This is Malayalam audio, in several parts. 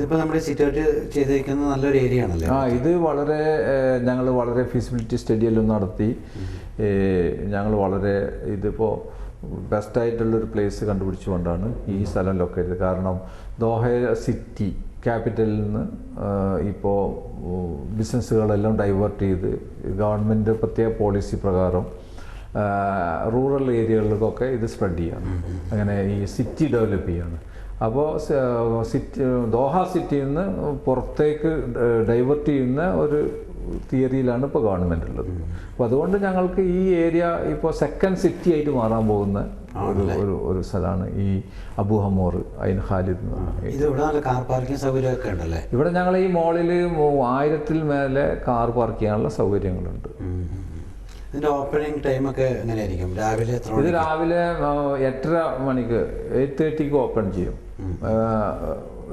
ഇതിപ്പോൾ നമ്മൾ സിറ്റുവേറ്റ് ചെയ്തിരിക്കുന്നത് നല്ലൊരു ഏരിയ ആണല്ലേ? ഇത് വളരെ ഞങ്ങൾ വളരെ ഫീസിബിലിറ്റി സ്റ്റഡിയെല്ലാം നടത്തി ഞങ്ങൾ വളരെ ഇതിപ്പോൾ ബെസ്റ്റായിട്ടുള്ളൊരു പ്ലേസ് കണ്ടുപിടിച്ചുകൊണ്ടാണ് ഈ സ്ഥലം ലൊക്കേറ്റ് ചെയ്തത്. കാരണം ദോഹ സിറ്റി ക്യാപിറ്റലിൽ നിന്ന് ഇപ്പോൾ ബിസിനസ്സുകളെല്ലാം ഡൈവേർട്ട് ചെയ്ത് ഗവൺമെൻറ് പ്രത്യേക പോളിസി പ്രകാരം റൂറൽ ഏരിയകളിലേക്കൊക്കെ ഇത് സ്പ്രെഡ് ചെയ്യാണ്. അങ്ങനെ ഈ സിറ്റി ഡെവലപ്പ് ചെയ്യാണ്. അപ്പോൾ ദോഹ സിറ്റിയിൽ നിന്ന് പുറത്തേക്ക് ഡൈവേർട്ട് ചെയ്യുന്ന ഒരു തിയറിയിലാണ് ഇപ്പോൾ ഗവൺമെൻറ് ഉള്ളത്. അപ്പോൾ അതുകൊണ്ട് ഞങ്ങൾക്ക് ഈ ഏരിയ ഇപ്പോൾ സെക്കൻഡ് സിറ്റി ആയിട്ട് മാറാൻ പോകുന്ന ഒരു സ്ഥലമാണ് ഈ അബു ഹമോർ ഐൻ ഖാലിദ്. ഇവിടെ ഞങ്ങൾ ഈ മോളിൽ 1000-ൽ മേലെ കാർ പാർക്ക് ചെയ്യാനുള്ള സൗകര്യങ്ങളുണ്ട്. ഇതിന്റെ ഓപ്പണിംഗ് ടൈം ഒക്കെ എങ്ങനെയായിരിക്കും? രാവിലെ ഇത് രാവിലെ 8:30 മണിക്ക് 8:30 ഓപ്പൺ ചെയ്യും.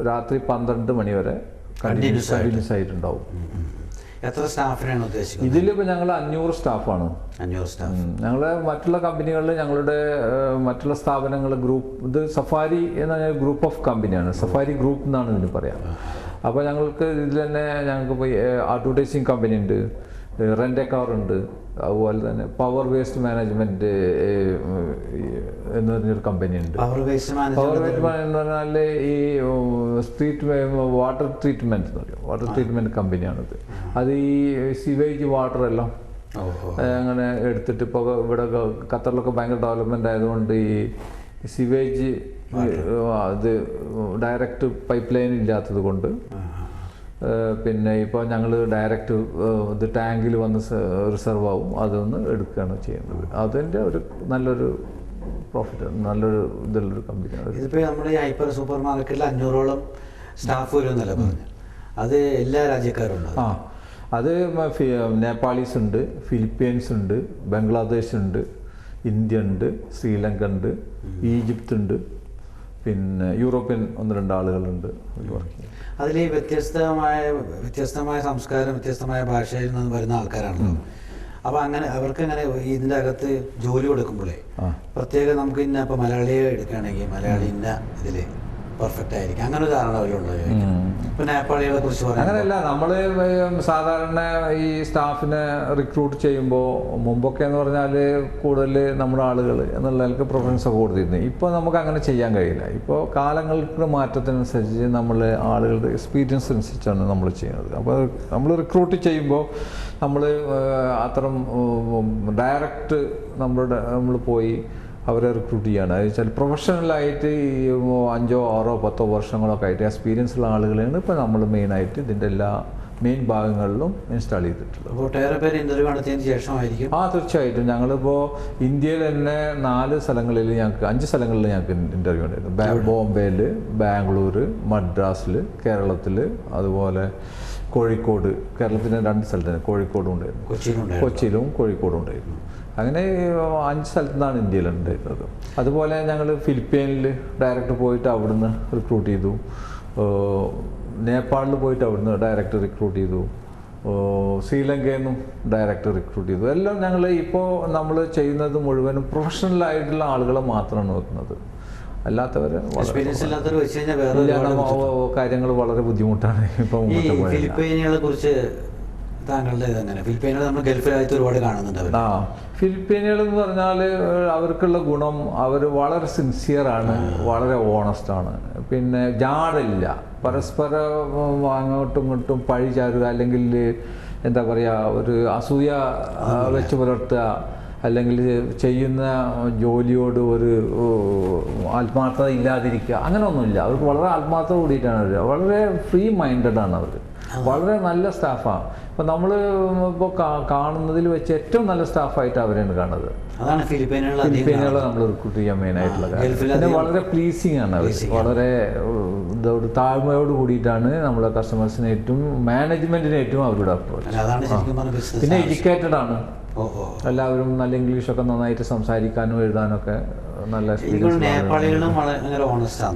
രാത്രി 12 മണി വരെ കണ്ടിന്യൂസ് ആയിട്ടുണ്ടാവും. എത്ര സ്റ്റാഫിനാണ് ഉദ്ദേശിക്കുന്നത്? ഇതിലിപ്പോൾ ഞങ്ങൾ 500 സ്റ്റാഫാണ്. 500 സ്റ്റാഫ്. ഞങ്ങൾ മറ്റുള്ള കമ്പനികളിൽ ഞങ്ങളുടെ മറ്റുള്ള സ്ഥാപനങ്ങൾ ഗ്രൂപ്പ്, ഇത് സഫാരി എന്ന ഗ്രൂപ്പ് ഓഫ് കമ്പനിയാണ്. സഫാരി ഗ്രൂപ്പ് എന്നാണ് ഇതിന് പറയാം. അപ്പോൾ ഞങ്ങൾക്ക് ഇതിൽ തന്നെ ഞങ്ങൾക്ക് ഇപ്പോൾ അഡ്വർടൈസിങ് കമ്പനി ഉണ്ട്, റെൻ്റ് എ കാർ ഉണ്ട്, അതുപോലെ തന്നെ പവർ വേസ്റ്റ് മാനേജ്മെൻറ്റ് എന്ന് പറഞ്ഞൊരു കമ്പനി ഉണ്ട്. പവർ വേസ്റ്റ് മാനേജ്മെൻറ്റ് എന്ന് പറഞ്ഞാൽ ഈ വാട്ടർ ട്രീറ്റ്മെൻറ്റ് എന്ന് പറയും, വാട്ടർ ട്രീറ്റ്മെൻറ്റ് കമ്പനിയാണിത്. അത് ഈ സിവേജ് വാട്ടറെല്ലാം അങ്ങനെ എടുത്തിട്ട് ഇപ്പോൾ ഇവിടെ ഖത്തറിലൊക്കെ ഭയങ്കര ഡെവലപ്മെൻ്റ് ആയതുകൊണ്ട് ഈ സിവേജ് അത് ഡയറക്റ്റ് പൈപ്പ് ലൈൻ ഇല്ലാത്തത് കൊണ്ട് പിന്നെ ഇപ്പോൾ ഞങ്ങൾ ഡയറക്റ്റ് ഇത് ടാങ്കിൽ വന്ന് റിസർവ് ആവും, അതൊന്ന് എടുക്കുകയാണ് ചെയ്യുന്നത്. അതിൻ്റെ ഒരു നല്ലൊരു പ്രോഫിറ്റ്, നല്ലൊരു ഇതുള്ളൊരു കമ്പനിയാണ്. ഇതിപ്പോൾ നമ്മുടെ ഈ ഹൈപ്പർ സൂപ്പർ മാർക്കറ്റിൽ 500ഓളം സ്റ്റാഫ് വരുമെന്നല്ല പറഞ്ഞു. അത് എല്ലാ രാജ്യക്കാരുണ്ട്? അത് നേപ്പാളീസ് ഉണ്ട്, ഫിലിപ്പീൻസ് ഉണ്ട്, ബംഗ്ലാദേശ് ഉണ്ട്, ഇന്ത്യ ഉണ്ട്, ശ്രീലങ്ക ഉണ്ട്, ഈജിപ്ത് ഉണ്ട്, പിന്നെ യൂറോപ്യൻ 1-2 ആളുകളുണ്ട് വർക്ക്. അതിൽ ഈ വ്യത്യസ്തമായ സംസ്കാരം, വ്യത്യസ്തമായ ഭാഷയിൽ നിന്ന് വരുന്ന ആൾക്കാരാണല്ലോ. അപ്പോൾ അങ്ങനെ അവർക്ക് അങ്ങനെ ഇതിൻ്റെ അകത്ത് ജോലി കൊടുക്കുമ്പോഴേ പ്രത്യേകം നമുക്ക് ഇന്ന ഇപ്പോൾ മലയാളിയെ എടുക്കുകയാണെങ്കിൽ മലയാളി ഇന്ന ഇതിൽ പെർഫെക്റ്റ് ആയിരിക്കും, അങ്ങനെ ഒരു ധാരണ അവരുണ്ടോ? ഇപ്പൊ നേപ്പാളികളെ കുറിച്ച് പറയാം. അങ്ങനെയല്ല, നമ്മൾ സാധാരണ ഈ സ്റ്റാഫിനെ റിക്രൂട്ട് ചെയ്യുമ്പോൾ മുമ്പൊക്കെ എന്ന് പറഞ്ഞാൽ കൂടുതൽ നമ്മുടെ ആളുകൾ എന്നുള്ളവർക്ക് പ്രിഫറൻസ് ഒക്കെ കൊടുത്തിരുന്നു. ഇപ്പോൾ നമുക്ക് അങ്ങനെ ചെയ്യാൻ കഴിയില്ല. ഇപ്പോൾ കാലങ്ങൾക്ക് മാറ്റത്തിനനുസരിച്ച് നമ്മൾ ആളുകളുടെ എക്സ്പീരിയൻസ് അനുസരിച്ചാണ് നമ്മൾ ചെയ്യുന്നത്. അപ്പോൾ നമ്മൾ റിക്രൂട്ട് ചെയ്യുമ്പോൾ നമ്മൾ അത്തരം ഡയറക്റ്റ് നമ്മൾ പോയി അവരെ റിക്രൂട്ട് ചെയ്യാണ്. അത് വെച്ചാൽ പ്രൊഫഷണലായിട്ട് ഈ 5, 6, 10 വർഷങ്ങളൊക്കെ ആയിട്ട് എക്സ്പീരിയൻസ് ഉള്ള ആളുകളെയാണ് ഇപ്പോൾ നമ്മൾ മെയിനായിട്ട് ഇതിൻ്റെ എല്ലാ മെയിൻ ഭാഗങ്ങളിലും ഇൻസ്റ്റാൾ ചെയ്തിട്ടുള്ളത്. ഒട്ടേറെ പേര് ഇൻ്റർവ്യൂ നടത്തിയതിന് ശേഷമായിരിക്കും? തീർച്ചയായിട്ടും. ഞങ്ങളിപ്പോൾ ഇന്ത്യയിൽ തന്നെ 5 സ്ഥലങ്ങളിൽ ഞങ്ങൾക്ക് ഇൻ്റർവ്യൂ ഉണ്ടായിരുന്നു. ബോംബെയിൽ, ബാംഗ്ലൂർ, മദ്രാസിൽ, കേരളത്തിൽ, അതുപോലെ കോഴിക്കോട്. കേരളത്തിൻ്റെ 2 സ്ഥലത്താണ്, കോഴിക്കോടും ഉണ്ടായിരുന്നു, കൊച്ചിയിലും കോഴിക്കോടും ഉണ്ടായിരുന്നു. അങ്ങനെ 5 സ്ഥലത്തു നിന്നാണ് ഇന്ത്യയിലുണ്ടായിരുന്നത്. അതുപോലെ ഞങ്ങൾ ഫിലിപ്പീനിൽ ഡയറക്റ്റ് പോയിട്ട് അവിടുന്ന് റിക്രൂട്ട് ചെയ്തു. നേപ്പാളിൽ പോയിട്ട് അവിടുന്ന് ഡയറക്റ്റ് റിക്രൂട്ട് ചെയ്തു. ശ്രീലങ്കയിൽ നിന്നും ഡയറക്റ്റ് റിക്രൂട്ട് ചെയ്തു. എല്ലാം ഞങ്ങൾ ഇപ്പോൾ നമ്മൾ ചെയ്യുന്നത് മുഴുവനും പ്രൊഫഷണലായിട്ടുള്ള ആളുകളെ മാത്രമാണ് നോക്കുന്നത്. അല്ലാത്തവരെ കാര്യങ്ങൾ വളരെ ബുദ്ധിമുട്ടാണ്. ഇപ്പം ഫിലിപ്പീനുകളെ കുറിച്ച് താങ്കളുടെ ഇതെങ്ങനെ? ഫിലിപ്പീനുകൾ നമ്മൾ ഗൾഫ് രാജ്യത്ത് ഒരുപാട് കാണുന്നുണ്ട്. ഫിലിപ്പീനുകൾ എന്ന് പറഞ്ഞാൽ അവർക്കുള്ള ഗുണം, അവർ വളരെ സിൻസിയറാണ്, വളരെ ഓണസ്റ്റാണ്, പിന്നെ ജാടില്ല, പരസ്പരം അങ്ങോട്ടും ഇങ്ങോട്ടും പഴി ചാരുക, അല്ലെങ്കിൽ എന്താ പറയുക, ഒരു അസൂയ വെച്ച് പുലർത്തുക, അല്ലെങ്കിൽ ചെയ്യുന്ന ജോലിയോട് ഒരു ആത്മാർത്ഥത ഇല്ലാതിരിക്കുക, അങ്ങനെയൊന്നുമില്ല. അവർക്ക് വളരെ ആത്മാർത്ഥത കൂടിയിട്ടാണ് അവർ. വളരെ ഫ്രീ മൈൻഡഡാണ് അവർ. വളരെ നല്ല സ്റ്റാഫാണ്. ഇപ്പം നമ്മൾ ഇപ്പോൾ കാണുന്നതിൽ വെച്ച് ഏറ്റവും നല്ല സ്റ്റാഫായിട്ട് അവരെയാണ് കാണുന്നത്. അതാണ് ഫിലിപ്പീനുകളെ നമ്മൾ റിക്രൂട്ട് ചെയ്യാൻ മെയിനായിട്ടുള്ള കാര്യം. പിന്നെ വളരെ പ്ലീസിങ് ആണ് അവർ. വളരെ താഴ്മയോട് കൂടിയിട്ടാണ് നമ്മളെ കസ്റ്റമേഴ്സിനേറ്റവും മാനേജ്മെൻറ്റിനേറ്റവും അവരുടെ അപ്രോച്ച്. പിന്നെ എഡ്യൂക്കേറ്റഡ് ആണ് എല്ലാവരും. നല്ല ഇംഗ്ലീഷൊക്കെ നന്നായിട്ട് സംസാരിക്കാനും എഴുതാനൊക്കെ നല്ല എക്സ്പീരിയൻസ്.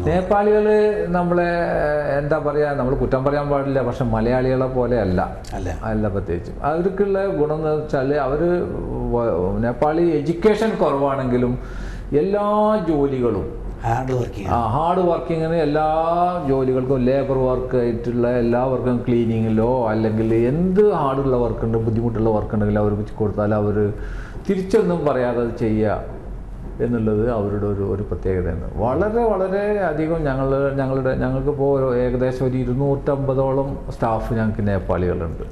നേപ്പാളികൾ നമ്മളെ എന്താ പറയുക, നമ്മൾ കുറ്റം പറയാൻ പാടില്ല, പക്ഷെ മലയാളികളെ പോലെ അല്ല പ്രത്യേകിച്ചും. അവർക്കുള്ള ഗുണം എന്ന് വെച്ചാൽ അവർ നേപ്പാളി എഡ്യൂക്കേഷൻ കുറവാണെങ്കിലും എല്ലാ ജോലികളും ഹാർഡ് വർക്കിംഗ്. ഹാർഡ് വർക്കിങ്ങിന് എല്ലാ ജോലികൾക്കും ലേബർ വർക്ക് ആയിട്ടുള്ള എല്ലാ വർക്കും ക്ലീനിങ്ങിലോ അല്ലെങ്കിൽ എന്ത് ഹാർഡുള്ള വർക്കുണ്ട് ബുദ്ധിമുട്ടുള്ള വർക്ക് ഉണ്ടെങ്കിൽ അവർക്ക് കൊടുത്താൽ അവർ തിരിച്ചൊന്നും പറയാതെ അത് ചെയ്യുക എന്നുള്ളത് അവരുടെ ഒരു പ്രത്യേകതയാണ്. വളരെ വളരെ അധികം ഞങ്ങൾക്കിപ്പോൾ ഏകദേശം ഒരു 250ഓളം സ്റ്റാഫ് ഞങ്ങൾക്ക് നേപ്പാളികളുണ്ട്.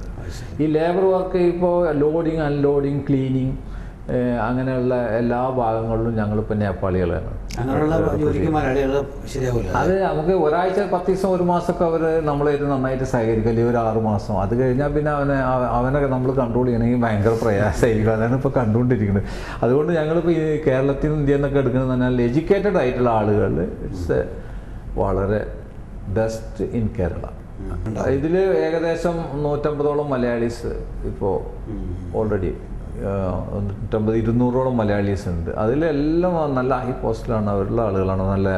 ഈ ലേബർ വർക്ക് ഇപ്പോൾ ലോഡിങ് അൺലോഡിങ് ക്ലീനിങ് അങ്ങനെയുള്ള എല്ലാ ഭാഗങ്ങളിലും ഞങ്ങളിപ്പോൾ നേപ്പാളികളാണ്. അത് നമുക്ക് ഒരാഴ്ച 10 ദിവസം 1 മാസമൊക്കെ അവർ നമ്മളായിട്ട് നന്നായിട്ട് സഹകരിക്കും, അല്ലെങ്കിൽ ഒരു 6 മാസം. അത് കഴിഞ്ഞാൽ പിന്നെ അവനെ നമ്മൾ കൺട്രോൾ ചെയ്യണമെങ്കിൽ ഭയങ്കര പ്രയാസമായിരിക്കും. അതാണ് ഇപ്പോൾ കണ്ടുകൊണ്ടിരിക്കുന്നത്. അതുകൊണ്ട് ഞങ്ങളിപ്പോൾ ഈ കേരളത്തിൽ ഇന്ത്യയിൽ നിന്നൊക്കെ എടുക്കുന്നത് പറഞ്ഞാൽ എഡ്യൂക്കേറ്റഡ് ആയിട്ടുള്ള ആളുകൾ ഇറ്റ്സ് വളരെ ബെസ്റ്റ് ഇൻ കേരള. ഇതിൽ ഏകദേശം 150ഓളം മലയാളീസ് ഇപ്പോൾ ഓൾറെഡി 150-200ഓളം മലയാളീസ് ഉണ്ട്. അതിലെല്ലാം നല്ല ഹൈ പോസ്റ്റിലാണ് അവരുള്ള ആളുകളാണ്. നല്ല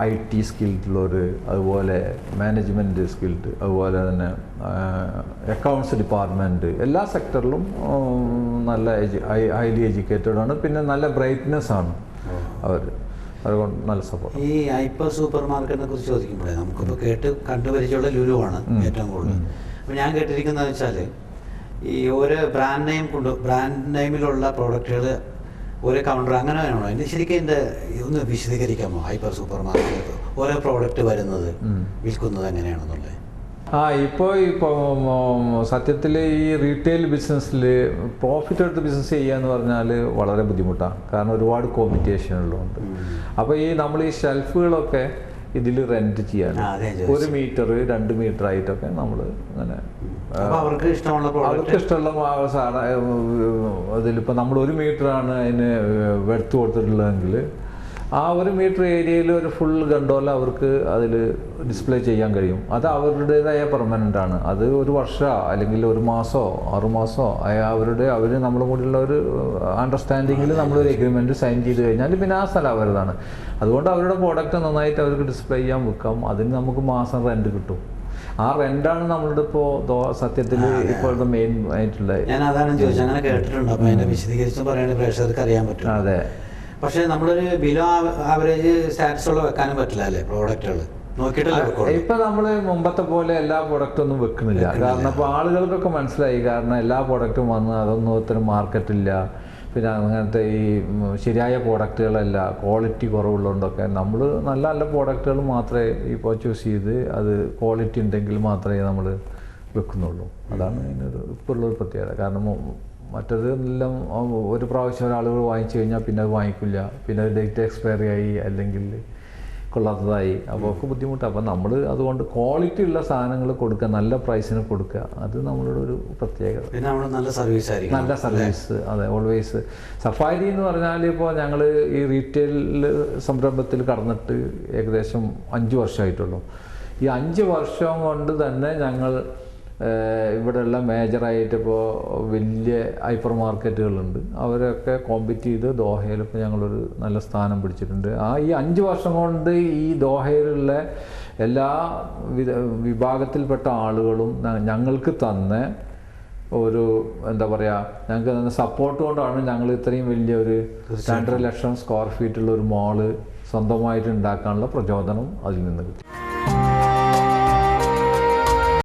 IT സ്കിൽഡുള്ളവർ, അതുപോലെ മാനേജ്മെൻറ്റ് സ്കിൽഡ്, അതുപോലെ തന്നെ അക്കൗണ്ട്സ് ഡിപ്പാർട്ട്മെൻറ്റ്, എല്ലാ സെക്ടറിലും നല്ല ഹൈലി എഡ്യൂക്കേറ്റഡ് ആണ്. പിന്നെ നല്ല ബ്രൈറ്റ്നെസ് ആണ് അവർ. അതുകൊണ്ട് നല്ല സപ്പോർട്ട്. ഈ ഹൈപ്പർ സൂപ്പർ മാർക്കറ്റിനെ കുറിച്ച് ചോദിക്കുമ്പോഴേ നമുക്കിപ്പോൾ കണ്ടുപരിചയമുള്ള ലുലു ആണ് ഏറ്റവും കൂടുതൽ. അപ്പോൾ ഞാൻ കേട്ടിരിക്കുന്നത് വെച്ചാൽ ഈ ഓരോ ബ്രാൻഡ് നെയിമിലുള്ള പ്രോഡക്റ്റുകൾ ഓരോ കൗണ്ടർ അങ്ങനെ വേണോ? അതിൻ്റെ ശരിക്കും എൻ്റെ ഒന്ന് വിശദീകരിക്കാമോ? ഹൈപ്പർ സൂപ്പർ മാർക്കറ്റ് ഓരോ പ്രോഡക്റ്റ് വരുന്നത് വിൽക്കുന്നത് എങ്ങനെയാണെന്നുള്ളത്. ഇപ്പോൾ സത്യത്തിൽ ഈ റീറ്റെയിൽ ബിസിനസ്സിൽ പ്രോഫിറ്റ് എടുത്ത് ബിസിനസ് ചെയ്യുക എന്ന് പറഞ്ഞാൽ വളരെ ബുദ്ധിമുട്ടാണ്. കാരണം ഒരുപാട് കോമ്പറ്റീഷൻ ഉള്ളതുകൊണ്ട്. അപ്പോൾ നമ്മൾ ഈ ഷെൽഫുകളൊക്കെ ഇതിൽ റെൻറ്റ് ചെയ്യാൻ 1 മീറ്റർ 2 മീറ്റർ ആയിട്ടൊക്കെ നമ്മൾ അങ്ങനെ അവർക്ക് ഇഷ്ടമുള്ള അതിലിപ്പോൾ നമ്മൾ 1 മീറ്ററാണ് അതിന് വെടുത്ത് കൊടുത്തിട്ടുള്ളതെങ്കിൽ ആ 1 മീറ്റർ ഏരിയയിൽ ഒരു ഫുൾ ഗണ്ടോല അവർക്ക് അതിൽ ഡിസ്പ്ലേ ചെയ്യാൻ കഴിയും. അത് അവരുടേതായ പെർമനൻ്റ് ആണ്. അത് 1 വർഷമോ അല്ലെങ്കിൽ 1 മാസമോ 6 മാസമോ അവർ നമ്മുടെ കൂടെയുള്ള ഒരു അണ്ടർസ്റ്റാൻഡിങ്ങിൽ നമ്മളൊരു എഗ്രിമെൻറ്റ് സൈൻ ചെയ്ത് കഴിഞ്ഞാൽ പിന്നെ ആ സ്ഥലം അവരുതാണ്. അതുകൊണ്ട് അവരുടെ പ്രോഡക്റ്റ് നന്നായിട്ട് അവർക്ക് ഡിസ്പ്ലേ ചെയ്യാൻ വെക്കാം. അതിന് നമുക്ക് മാസം റെൻറ്റ് കിട്ടും. ആ റെൻ്റാണ് നമ്മളുടെ ഇപ്പോൾ സത്യത്തിൽ ഇപ്പോഴത്തെ മെയിൻ ആയിട്ടുള്ള. ഞാൻ അതാണ് ചോദിച്ചത്, അങ്ങനെ കേട്ടിട്ടുണ്ട്. അപ്പോൾ അതിൻ്റെ വിശദീകരിച്ച് പറയേണ്ട പ്രേക്ഷകർക്ക് അറിയാൻ പറ്റും. അതെ. പക്ഷേ നമ്മളൊരു ബിലോ ആവറേജ് സ്റ്റാറ്റസ് ഉള്ള വെക്കാനും പറ്റില്ല അല്ലേ പ്രോഡക്റ്റുകൾ നോക്കിയിട്ടല്ലേ? ഇപ്പം നമ്മൾ മുമ്പത്തെ പോലെ എല്ലാ പ്രൊഡക്റ്റും ഒന്നും വെക്കുന്നില്ല. കാരണം ഇപ്പോൾ ആളുകൾക്കൊക്കെ മനസ്സിലായി. കാരണം എല്ലാ പ്രൊഡക്റ്റും വന്ന് അതൊന്നും ഒത്തിരി മാർക്കറ്റില്ല. പിന്നെ അങ്ങനത്തെ ഈ ശരിയായ പ്രോഡക്റ്റുകളല്ല, ക്വാളിറ്റി കുറവുള്ളതുകൊണ്ടൊക്കെ നമ്മൾ നല്ല നല്ല പ്രോഡക്റ്റുകൾ മാത്രമേ ഇപ്പോൾ ചൂസ് ചെയ്ത് അത് ക്വാളിറ്റി ഉണ്ടെങ്കിൽ മാത്രമേ നമ്മൾ വെക്കുന്നുള്ളൂ. അതാണ് അതിനൊരു ഇപ്പോഴുള്ളൊരു പ്രത്യേകത. കാരണം മറ്റത് എല്ലാം ഒരു പ്രാവശ്യം ആളുകൾ വാങ്ങിച്ചു കഴിഞ്ഞാൽ പിന്നെ അത് വാങ്ങിക്കില്ല. പിന്നെ ഡേറ്റ് എക്സ്പയറി ആയി അല്ലെങ്കിൽ കൊള്ളാത്തതായി, അപ്പോൾ ഒക്കെ ബുദ്ധിമുട്ടാണ്. അപ്പോൾ നമ്മൾ അതുകൊണ്ട് ക്വാളിറ്റി ഉള്ള സാധനങ്ങൾ കൊടുക്കുക, നല്ല പ്രൈസിന് കൊടുക്കുക, അത് നമ്മളുടെ ഒരു പ്രത്യേകത. പിന്നെ നമ്മൾ നല്ല സർവീസ് ആയിരിക്കും. നല്ല സർവീസ്, അതെ, ഓൾവേസ്. സഫാരി എന്ന് പറഞ്ഞാൽ ഇപ്പോൾ ഞങ്ങൾ ഈ റീറ്റെയിൽ സംരംഭത്തിൽ കടന്നിട്ട് ഏകദേശം 5 വർഷമായിട്ടുള്ളൂ. ഈ 5 വർഷം കൊണ്ട് തന്നെ ഞങ്ങൾ ഇവിടെയുള്ള മേജറായിട്ട് ഇപ്പോൾ വലിയ ഹൈപ്പർ മാർക്കറ്റുകളുണ്ട്, അവരൊക്കെ കോമ്പീറ്റ് ചെയ്ത് ദോഹയിൽ ഇപ്പോൾ ഞങ്ങളൊരു നല്ല സ്ഥാനം പിടിച്ചിട്ടുണ്ട്. ഈ 5 വർഷം കൊണ്ട് ഈ ദോഹയിലുള്ള എല്ലാ വിഭാഗത്തിൽപ്പെട്ട ആളുകളും ഞങ്ങൾക്ക് തന്നെ ഒരു എന്താ പറയുക, ഞങ്ങൾക്ക് തന്നെ സപ്പോർട്ട് കൊണ്ടാണ് ഞങ്ങൾ ഇത്രയും വലിയൊരു 2.5 ലക്ഷം സ്ക്വയർ ഫീറ്റുള്ള ഒരു മാള് സ്വന്തമായിട്ട് ഉണ്ടാക്കാനുള്ള പ്രചോദനം അതിൽ നിന്ന് കിട്ടി.